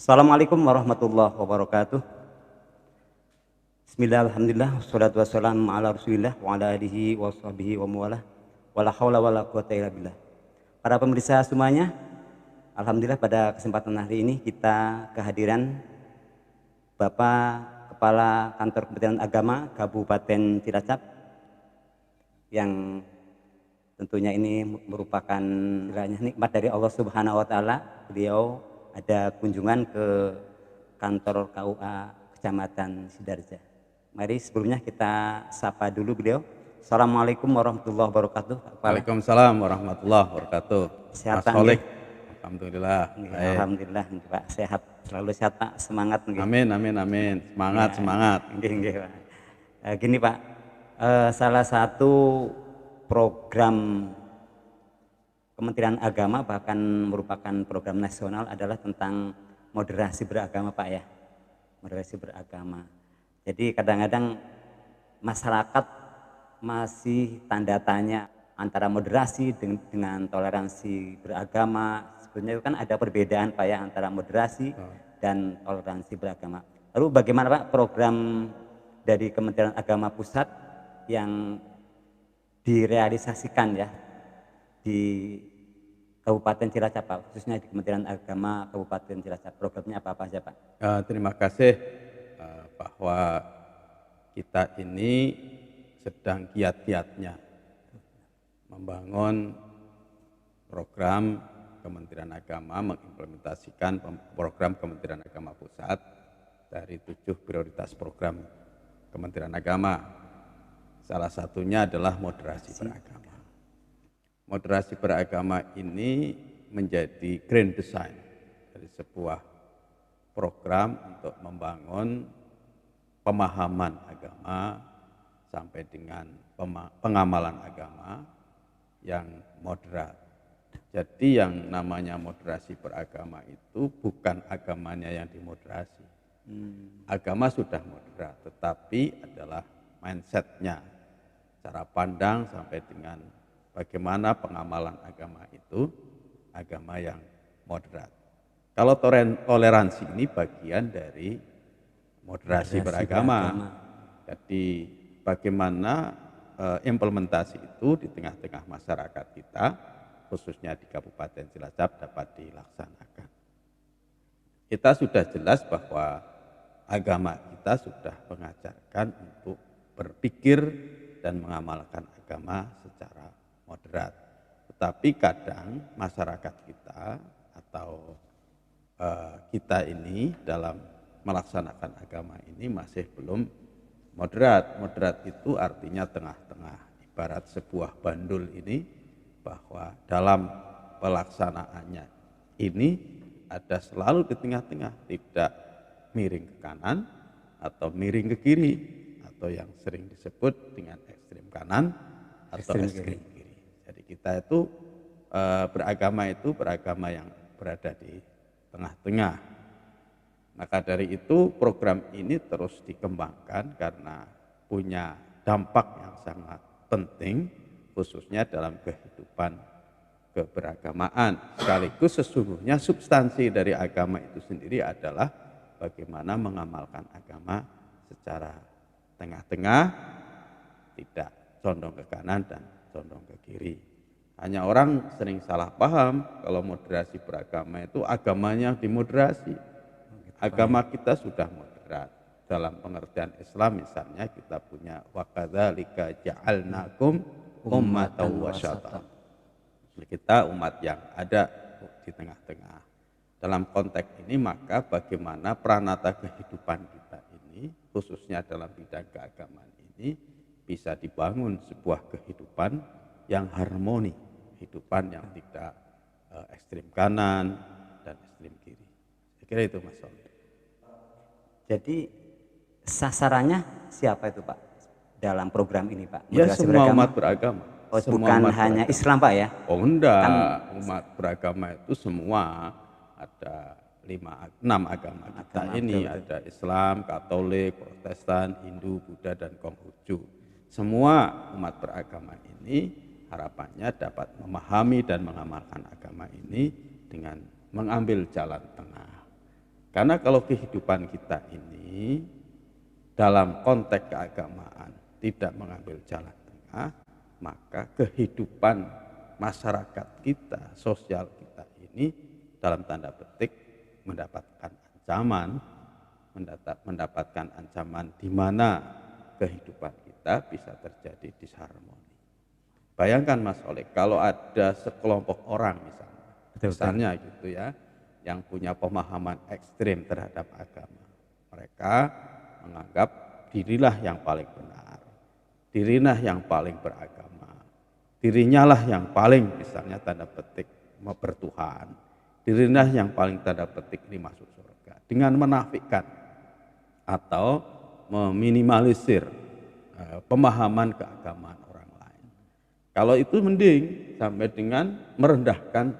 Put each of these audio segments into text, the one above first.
Assalamualaikum warahmatullahi wabarakatuh. Bismillah, alhamdulillah, wassalatu wassalamu ala rasulillah wa ala alihi wa sahbihi wa mawalah. Wala hawla wala quwata illa billah. Para pemirsa semuanya, alhamdulillah pada kesempatan hari ini kita kehadiran Bapak Kepala Kantor Kementerian Agama Kabupaten Cilacap yang tentunya ini merupakan nikmat dari Allah Subhanahu wa taala. Beliau ada kunjungan ke kantor KUA Kecamatan Sidarja. Mari sebelumnya kita sapa dulu beliau. Assalamualaikum warahmatullahi wabarakatuh. Waalaikumsalam warahmatullahi wabarakatuh. Sehat, Mas Solik, alhamdulillah. Baik. Alhamdulillah Pak, sehat, selalu sehat Pak, semangat. Amin, amin, amin. Semangat, Ya, semangat. Pak. Gini Pak, salah satu program Kementerian Agama bahkan merupakan program nasional adalah tentang moderasi beragama Pak ya. Moderasi beragama. Jadi kadang-kadang masyarakat masih tanda tanya antara moderasi dengan toleransi beragama. Sebenarnya kan ada perbedaan Pak ya antara moderasi dan toleransi beragama. Lalu bagaimana Pak program dari Kementerian Agama Pusat yang direalisasikan ya di Kabupaten Cilacap Pak, khususnya di Kementerian Agama Kabupaten Cilacap, programnya apa aja Pak? Terima kasih bahwa kita ini sedang giat-giatnya membangun program Kementerian Agama, mengimplementasikan program Kementerian Agama Pusat dari 7 prioritas program Kementerian Agama. Salah satunya adalah moderasi beragama. Moderasi beragama ini menjadi grand design dari sebuah program untuk membangun pemahaman agama sampai dengan pengamalan agama yang moderat. Jadi yang namanya moderasi beragama itu bukan agamanya yang dimoderasi. Agama sudah moderat, tetapi adalah mindsetnya, cara pandang sampai dengan bagaimana pengamalan agama itu agama yang moderat. Kalau toleransi ini bagian dari moderasi beragama. Jadi bagaimana implementasi itu di tengah-tengah masyarakat kita, khususnya di Kabupaten Cilacap dapat dilaksanakan. Kita sudah jelas bahwa agama kita sudah mengajarkan untuk berpikir dan mengamalkan agama secara moderat. Tetapi kadang masyarakat kita atau kita ini dalam melaksanakan agama ini masih belum moderat. Moderat itu artinya tengah-tengah. Ibarat sebuah bandul ini bahwa dalam pelaksanaannya ini ada selalu di tengah-tengah, tidak miring ke kanan atau miring ke kiri, atau yang sering disebut dengan ekstrem kanan atau ekstrem kiri. Jadi kita itu beragama yang berada di tengah-tengah. Maka dari itu program ini terus dikembangkan karena punya dampak yang sangat penting khususnya dalam kehidupan keberagamaan. Sekaligus sesungguhnya substansi dari agama itu sendiri adalah bagaimana mengamalkan agama secara tengah-tengah, tidak condong ke kanan dan condong ke kiri. Hanya orang sering salah paham kalau moderasi beragama itu agamanya dimoderasi. Agama kita sudah moderat. Dalam pengertian Islam misalnya kita punya wa kadzalika ja'alnakum ummatan wasatan. Kita umat yang ada di tengah-tengah. Dalam konteks ini maka bagaimana pranata kehidupan kita ini khususnya dalam bidang keagamaan ini bisa dibangun sebuah kehidupan yang harmoni, kehidupan yang tidak ekstrem kanan dan ekstrem kiri. Saya kira itu Mas Solik. Jadi sasarannya siapa itu Pak dalam program ini Pak? Ya Moderasi semua beragama? umat beragama. Oh, Semua bukan umat hanya beragama. Islam Pak ya? Oh enggak, Kan umat beragama itu semua ada 6 agama kita ini, ada Islam, Katolik, Protestan, Hindu, Buddha, dan Konghucu. Semua umat beragama ini harapannya dapat memahami dan mengamalkan agama ini dengan mengambil jalan tengah. Karena kalau kehidupan kita ini dalam konteks keagamaan tidak mengambil jalan tengah, maka kehidupan masyarakat kita, sosial kita ini dalam tanda petik mendapatkan ancaman di mana kehidupan kita bisa terjadi disharmoni. Bayangkan Mas Oleh, kalau ada sekelompok orang misalnya gitu ya, yang punya pemahaman ekstrim terhadap agama. Mereka menganggap dirilah yang paling benar, dirinya yang paling beragama, dirinya lah yang paling misalnya tanda petik bertuhan, dirinya yang paling tanda petik ini masuk surga. Dengan menafikan atau meminimalisir pemahaman keagamaan orang lain. Kalau itu mending sampai dengan merendahkan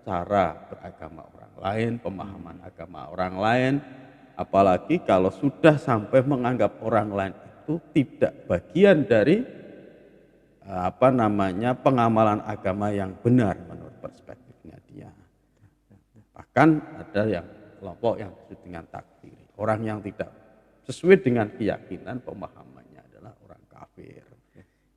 cara beragama orang lain, pemahaman agama orang lain, apalagi kalau sudah sampai menganggap orang lain itu tidak bagian dari pengamalan agama yang benar menurut perspektifnya dia. Bahkan ada yang kelompok yang disebut dengan takfiri, orang yang tidak sesuai dengan keyakinan pemahamannya adalah orang kafir.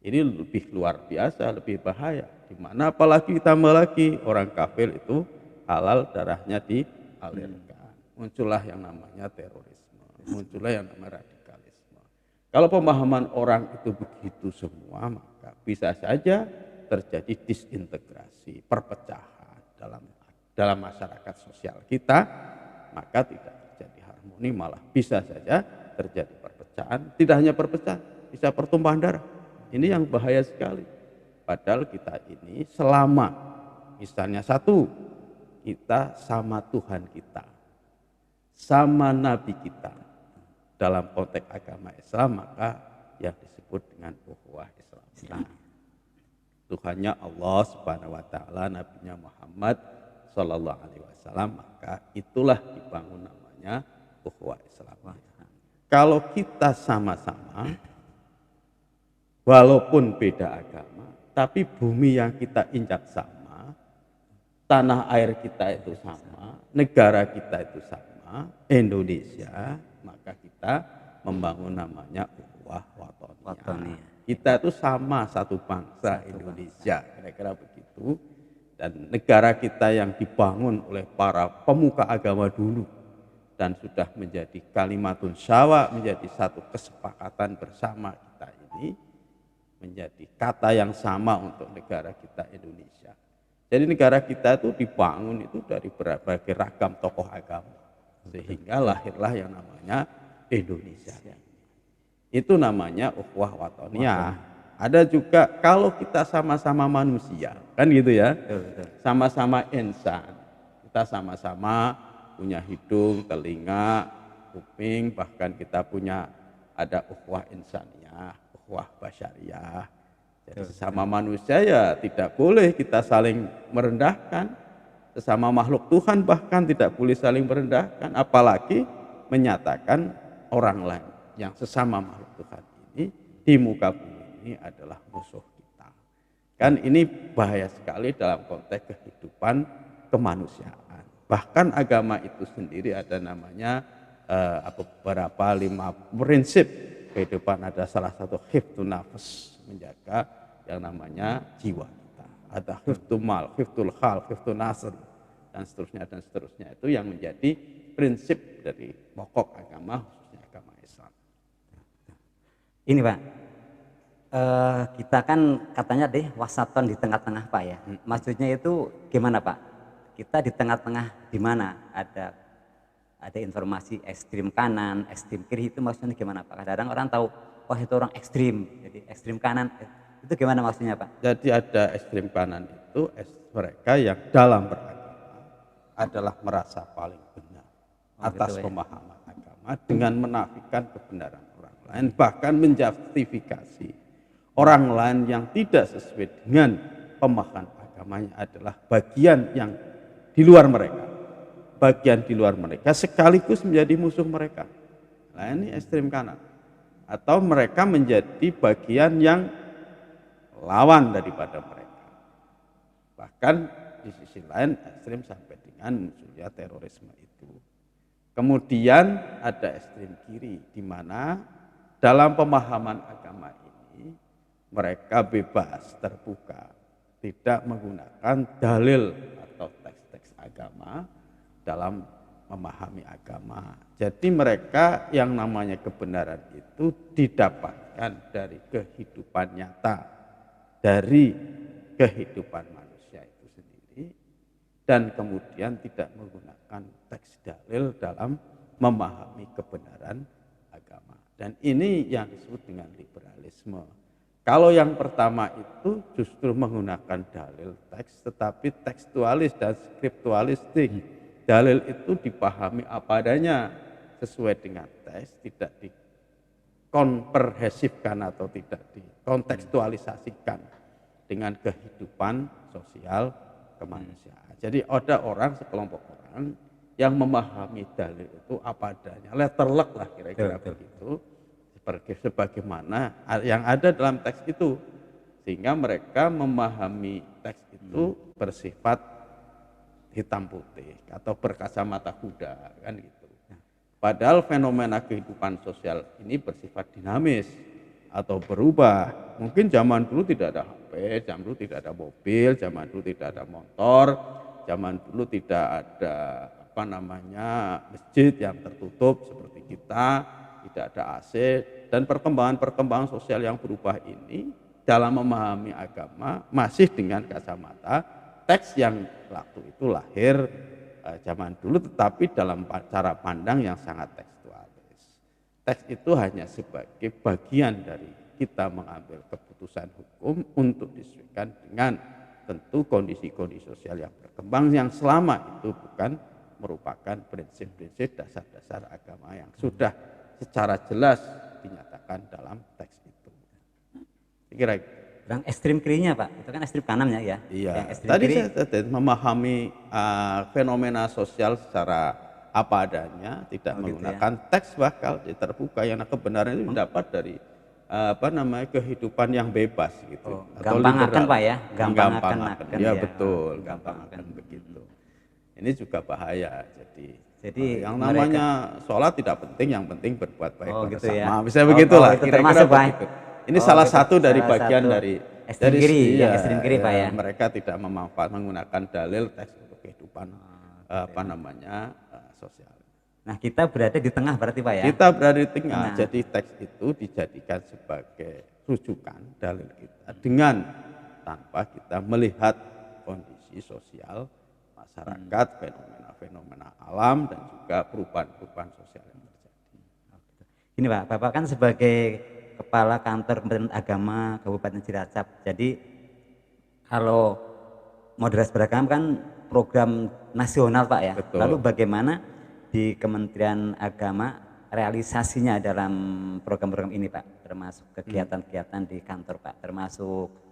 Ini lebih luar biasa, lebih bahaya. Di mana apalagi ditambah lagi orang kafir itu halal darahnya dialirkan. Muncullah yang namanya terorisme, muncullah yang namanya radikalisme. Kalau pemahaman orang itu begitu semua, maka bisa saja terjadi disintegrasi, perpecahan dalam masyarakat sosial kita, maka tidak terjadi harmoni, malah bisa saja terjadi perpecahan. Tidak hanya perpecahan, bisa pertumpahan darah. Ini yang bahaya sekali. Padahal kita ini selama misalnya satu, kita sama Tuhan kita, sama Nabi kita dalam konteks agama Islam, maka yang disebut dengan ukhuwah Islam. Tuhannya Allah Subhanahu wa taala, nabinya Muhammad sallallahu alaihi wasallam, maka itulah dibangun namanya ukhuwah Islam. Kalau kita sama-sama walaupun beda agama, tapi bumi yang kita injak sama, tanah air kita itu sama, negara kita itu sama, Indonesia, maka kita membangun namanya ukhuwah watoniyah. Kita itu sama satu bangsa Indonesia, kira-kira begitu. Dan negara kita yang dibangun oleh para pemuka agama dulu dan sudah menjadi kalimatun syawa, menjadi satu kesepakatan bersama kita ini, menjadi kata yang sama untuk negara kita Indonesia. Jadi negara kita itu dibangun itu dari berbagai ragam tokoh agama, sehingga lahirlah yang namanya Indonesia. Itu namanya ukhuwah watoniyah. Ada juga kalau kita sama-sama manusia, kan gitu ya, sama-sama insan, kita sama-sama punya hidung, telinga, kuping, bahkan kita punya ada ukhuwah insaniyah, ukhuwah basyariyah. Jadi sesama manusia ya tidak boleh kita saling merendahkan, sesama makhluk Tuhan bahkan tidak boleh saling merendahkan, apalagi menyatakan orang lain yang sesama makhluk Tuhan ini di muka bumi ini adalah musuh kita. Kan ini bahaya sekali dalam konteks kehidupan kemanusiaan. Bahkan agama itu sendiri ada namanya beberapa 5 prinsip kehidupan. Ada salah satu hifdzun nafs, menjaga yang namanya jiwa kita. Ada hifdzul mal, hifdzul hal, hifdzun nasr, dan seterusnya itu yang menjadi prinsip dari pokok agama, khususnya agama Islam. Ini Pak, kita kan katanya deh wasaton di tengah-tengah Pak ya. Maksudnya itu gimana Pak? Kita di tengah-tengah di mana? Ada informasi ekstrim kanan, ekstrim kiri, itu maksudnya gimana Pak? Kadang-kadang orang tahu, wah itu orang ekstrim, jadi ekstrim kanan, itu gimana maksudnya Pak? Jadi ada ekstrim kanan itu mereka yang dalam beragama adalah merasa paling benar atas gitu, pemahaman agama dengan menafikan kebenaran orang lain, bahkan menjustifikasi orang lain yang tidak sesuai dengan pemahaman agamanya adalah bagian yang di luar mereka, bagian di luar mereka sekaligus menjadi musuh mereka. Nah ini ekstrim kanan, atau mereka menjadi bagian yang lawan daripada mereka. Bahkan di sisi lain ekstrim sampai dengan munculnya terorisme itu. Kemudian ada ekstrem kiri, di mana dalam pemahaman agama ini mereka bebas, terbuka, tidak menggunakan dalil atau teks-teks agama dalam memahami agama. Jadi mereka yang namanya kebenaran itu didapatkan dari kehidupan nyata, dari kehidupan manusia itu sendiri, dan kemudian tidak menggunakan teks dalil dalam memahami kebenaran agama. Dan ini yang disebut dengan liberalisme. Kalau yang pertama itu justru menggunakan dalil teks, tetapi tekstualis dan skriptualistik. Dalil itu dipahami apa adanya sesuai dengan teks, tidak dikomprehensifkan atau tidak dikontekstualisasikan dengan kehidupan sosial kemanusiaan. Jadi ada orang, sekelompok orang yang memahami dalil itu apa adanya, letterlek lah kira-kira begitu, sebagaimana yang ada dalam teks itu, sehingga mereka memahami teks itu bersifat hitam putih atau berkacamata kuda, kan gitu. Padahal fenomena kehidupan sosial ini bersifat dinamis atau berubah. Mungkin zaman dulu tidak ada HP, zaman dulu tidak ada mobil, zaman dulu tidak ada motor, zaman dulu tidak ada masjid yang tertutup seperti kita, tidak ada AC, dan perkembangan sosial yang berubah ini dalam memahami agama masih dengan kacamata teks yang waktu itu lahir zaman dulu, tetapi dalam cara pandang yang sangat tekstualis. Teks itu hanya sebagai bagian dari kita mengambil keputusan hukum untuk disesuaikan dengan tentu kondisi-kondisi sosial yang berkembang, yang selama itu bukan merupakan prinsip-prinsip dasar-dasar agama yang sudah secara jelas dinyatakan dalam teks itu. Kira-kira Yang ekstrim kirinya Pak, itu kan ekstrim kanannya ya. iya. Yang Tadi kiri, saya memahami fenomena sosial secara apa adanya, tidak menggunakan teks, bakal terbuka, yang kebenaran itu didapat dari kehidupan yang bebas gitu. Gampang akan Pak ya, gampang akan ya, ya. betul, gampang akan begitu. Ini juga bahaya. Jadi yang mereka, namanya sholat tidak penting, yang penting berbuat baik gitu bersama. ya. Bisa begitulah. Itu Kira-kira termasuk Pak. begitu. Ini salah satu dari bagian dari ekstrem kiri, yang ekstrem kiri Pak ya. Mereka tidak menggunakan dalil teks untuk kehidupan sosial. Nah, kita berada di tengah berarti Pak ya. Kita berada di tengah. Jadi teks itu dijadikan sebagai rujukan dalil kita dengan tanpa kita melihat kondisi sosial masyarakat, fenomena alam, dan juga perubahan-perubahan sosial yang terjadi. Ini Pak, Bapak kan sebagai Kepala Kantor Kementerian Agama Kabupaten Cilacap. Jadi kalau moderasi beragama kan program nasional Pak ya. Betul. Lalu bagaimana di Kementerian Agama realisasinya dalam program-program ini Pak? Termasuk kegiatan-kegiatan di kantor Pak, termasuk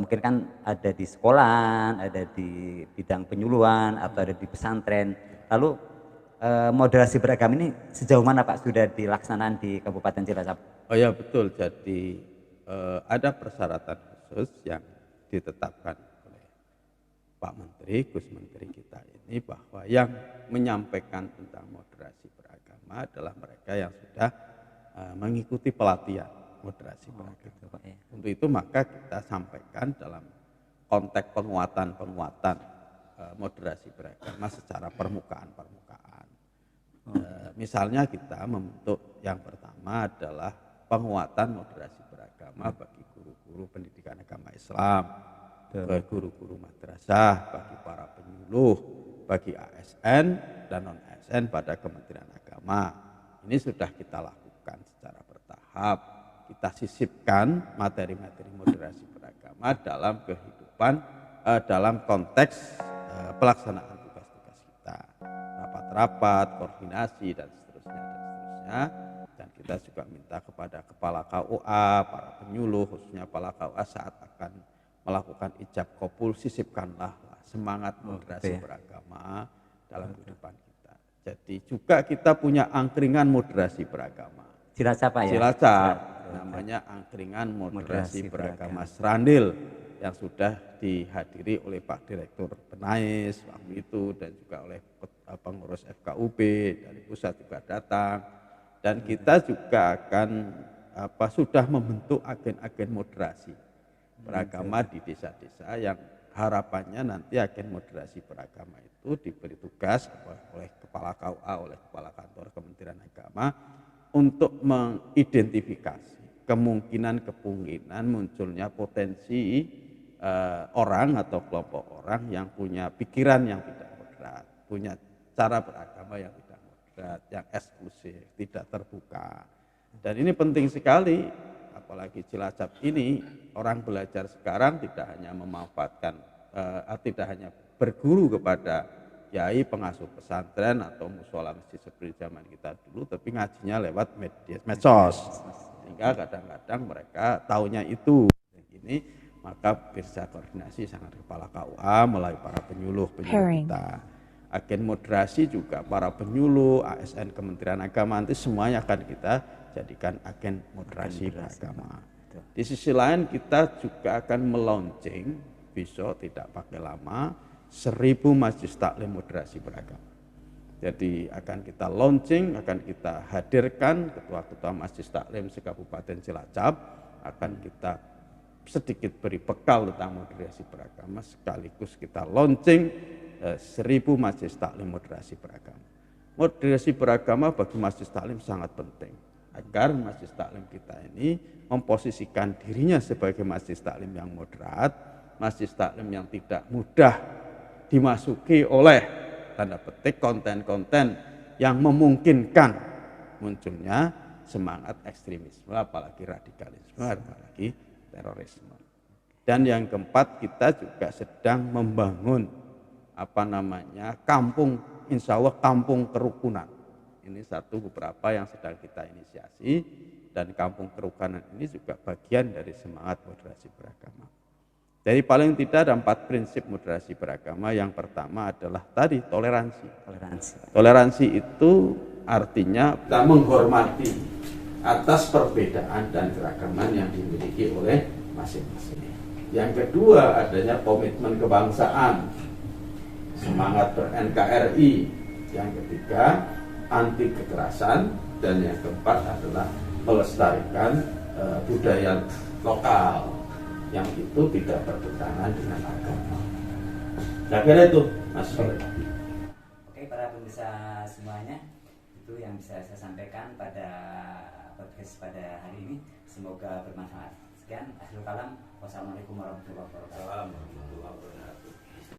mungkin kan ada di sekolah, ada di bidang penyuluhan, atau ada di pesantren. Lalu moderasi beragama ini sejauh mana Pak sudah dilaksanakan di Kabupaten Cilacap? Oh ya betul, jadi ada persyaratan khusus yang ditetapkan oleh Pak Menteri, Gus Menteri kita ini, bahwa yang menyampaikan tentang moderasi beragama adalah mereka yang sudah mengikuti pelatihan moderasi beragama. Gitu, Pak, ya. Untuk itu maka kita sampaikan dalam konteks penguatan moderasi beragama secara permukaan. Misalnya kita membentuk yang pertama adalah penguatan moderasi beragama bagi guru-guru pendidikan agama Islam, bagi guru-guru madrasah, bagi para penyuluh, bagi ASN dan non-ASN pada Kementerian Agama. Ini sudah kita lakukan secara bertahap. Kita sisipkan materi-materi moderasi beragama dalam kehidupan, dalam konteks pelaksanaan tugas-tugas kita, rapat-rapat, koordinasi, dan seterusnya. Dan kita juga minta kepada kepala KUA, para penyuluh, khususnya kepala KUA, saat akan melakukan ijab kabul, sisipkanlah semangat moderasi beragama dalam kehidupan kita. Jadi juga kita punya angkringan moderasi beragama. Cilacap Pak ya? Cilacap, namanya angkringan moderasi beragama Serandil, yang sudah dihadiri oleh Pak Direktur Penais waktu itu, dan juga oleh pengurus FKUB dari pusat juga datang, dan kita juga akan sudah membentuk agen-agen moderasi beragama di desa-desa yang harapannya nanti agen moderasi beragama itu diberi tugas oleh kepala KUA, oleh kepala kantor Kementerian Agama untuk mengidentifikasi kemungkinan munculnya potensi orang atau kelompok orang yang punya pikiran yang tidak moderat, punya cara beragama yang tidak moderat, yang eksklusif, tidak terbuka. Dan ini penting sekali, apalagi Cilacap ini orang belajar sekarang tidak hanya memanfaatkan, tidak hanya berguru kepada kiai pengasuh pesantren atau musola masjid seperti zaman kita dulu, tapi ngajinya lewat media medsos, sehingga kadang-kadang mereka taunya itu. Ini maka bisa koordinasi sangat kepala KUA melalui para penyuluh kita. Agen moderasi juga para penyuluh, ASN Kementerian Agama, nanti semuanya akan kita jadikan agen moderasi beragama. Di sisi lain kita juga akan melaunching, besok tidak pakai lama, 1000 Majelis Taklim Moderasi Beragama. Jadi akan kita launching, akan kita hadirkan ketua-ketua Majelis Taklim se-Kabupaten Cilacap, akan kita sedikit beri bekal tentang moderasi beragama, sekaligus kita launching 1000 Majelis Taklim Moderasi Beragama. Moderasi beragama bagi Majelis Taklim sangat penting, agar Majelis Taklim kita ini memposisikan dirinya sebagai Majelis Taklim yang moderat, Majelis Taklim yang tidak mudah dimasuki oleh tanda petik konten-konten yang memungkinkan munculnya semangat ekstremisme, apalagi radikalisme, apalagi terorisme. Dan yang keempat, kita juga sedang membangun kampung, insya Allah kampung kerukunan. Ini beberapa yang sedang kita inisiasi, dan kampung kerukunan ini juga bagian dari semangat moderasi beragama. Jadi paling tidak ada 4 prinsip moderasi beragama. Yang pertama adalah tadi toleransi. Toleransi itu artinya kita menghormati atas perbedaan dan keragaman yang dimiliki oleh masing-masing. Yang kedua, adanya komitmen kebangsaan, semangat ber-NKRI. Yang ketiga, anti kekerasan, dan yang keempat adalah melestarikan budaya lokal yang itu tidak bertentangan dengan agama. Saya kira itu, Mas. Oke, para pemirsa semuanya, itu yang bisa saya sampaikan pada podcast pada hari ini. Semoga bermanfaat. Sekian, akhirul kalam. Wassalamualaikum warahmatullahi wabarakatuh.